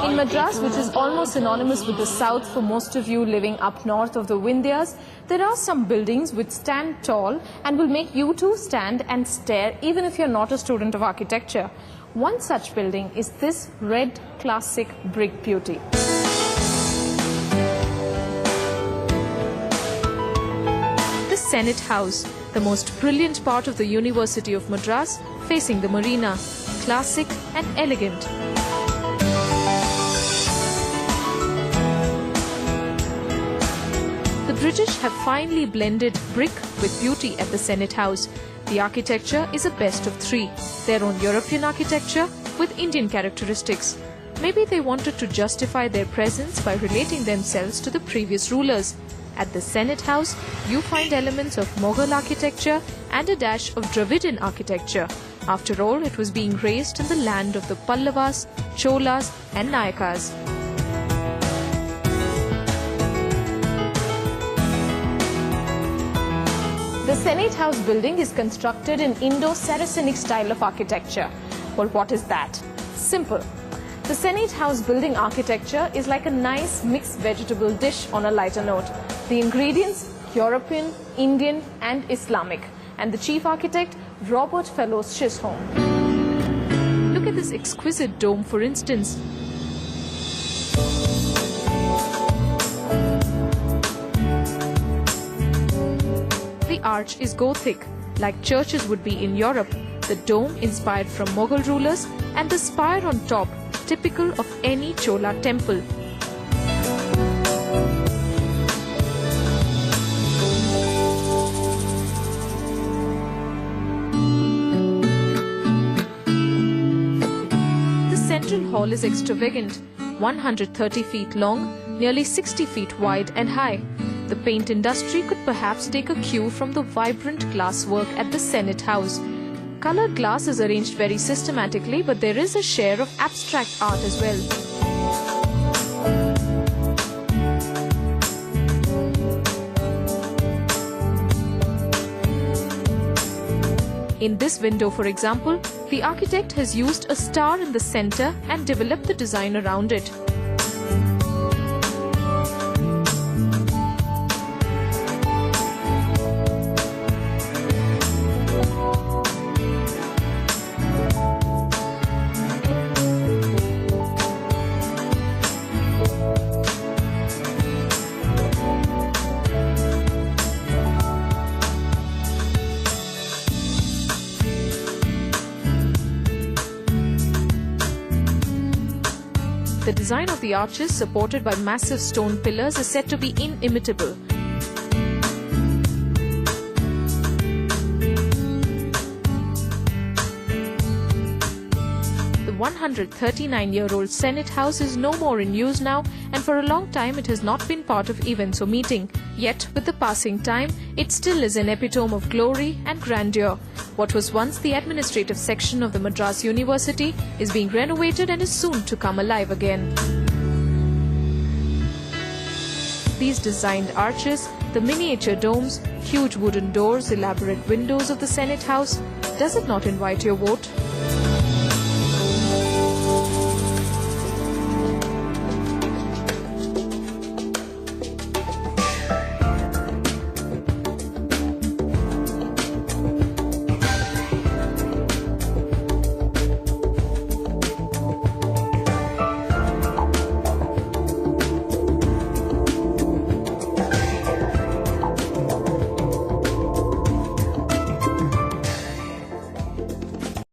In Madras, which is almost synonymous with the south for most of you living up north of the Vindhyas, there are some buildings which stand tall and will make you too stand and stare even if you're not a student of architecture. One such building is this red classic brick beauty. The Senate House, the most brilliant part of the University of Madras, facing the marina, classic and elegant. The British have finely blended brick with beauty at the Senate House. The architecture is a best of three, their own European architecture with Indian characteristics. Maybe they wanted to justify their presence by relating themselves to the previous rulers. At the Senate House, you find elements of Mughal architecture and a dash of Dravidian architecture. After all, it was being raised in the land of the Pallavas, Cholas and Nayakas. The Senate House building is constructed in Indo-Saracenic style of architecture. Well, what is that? Simple. The Senate House building architecture is like a nice mixed vegetable dish on a lighter note. The ingredients, European, Indian and Islamic. And the chief architect, Robert Fellows Chisholm. Look at this exquisite dome, for instance. The arch is Gothic, like churches would be in Europe. The dome inspired from Mughal rulers and the spire on top, typical of any Chola temple. The central hall is extravagant, 130 feet long, nearly 60 feet wide and high. The paint industry could perhaps take a cue from the vibrant glass work at the Senate House. Colored glass is arranged very systematically, but there is a share of abstract art as well. In this window, for example, the architect has used a star in the center and developed the design around it. The design of the arches, supported by massive stone pillars, is said to be inimitable. The 139-year-old Senate House is no more in use now, and for a long time it has not been part of events or meeting. Yet, with the passing time, it still is an epitome of glory and grandeur. What was once the administrative section of the Madras University is being renovated and is soon to come alive again. These designed arches, the miniature domes, huge wooden doors, elaborate windows of the Senate House, does it not invite your vote?